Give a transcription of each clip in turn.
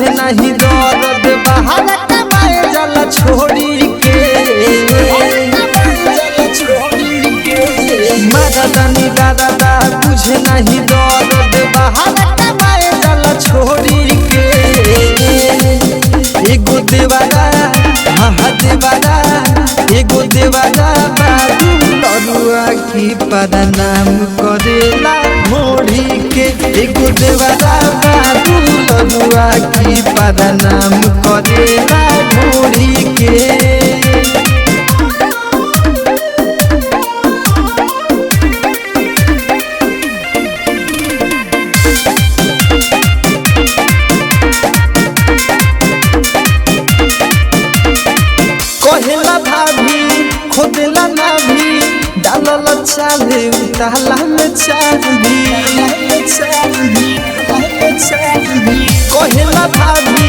बुझे नहीं दर्द बाहर कमाए जला छोड़ी के मदनी दादा बुझे नहीं दर्द बाहर कमाए जला छोड़ी के एगो देवारा हाँ देवारा एगो देवारा बाबू लरुआ की पदनाम करेला मोड़ी के एगो देवारा बाबू लरुआ की पदनाम करेला मोड़ी के कहेला भाभी खोदेला नाभी डालल चाले उताला में चांदी कहेला भाभी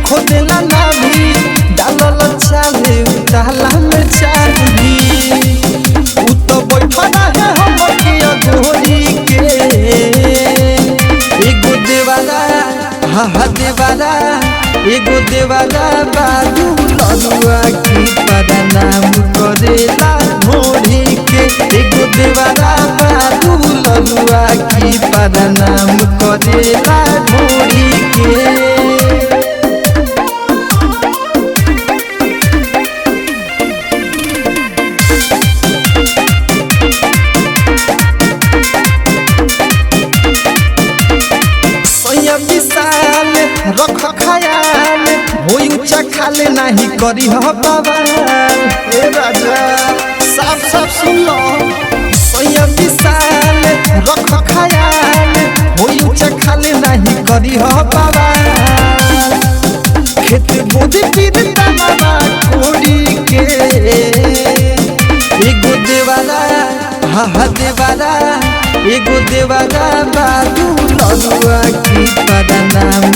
खोदेला नाभी डालल चाले उताला में चांदी उ तो बैठा है हम के अधोरी के एगो देवारा हाँ देवारा एगो देवारा बाबू लरुआ की पदनाम करेला मोड़ी के एगो देवारा बाबू लरुआ की पदनाम करेला मोड़ी के विशाल रख खयाल होई ऊंचा खाले नहीं करी हो बवाल ए राजा साफ साफ सुन लो सैया विशाल रख खयाल होई ऊंचा खाले नहीं करी हो बवाल खेत बोझ पीर तमामा कोड़ी के एगो देवारा हाँ देवारा एगो देवारा बाबू लरुआ की पदनाम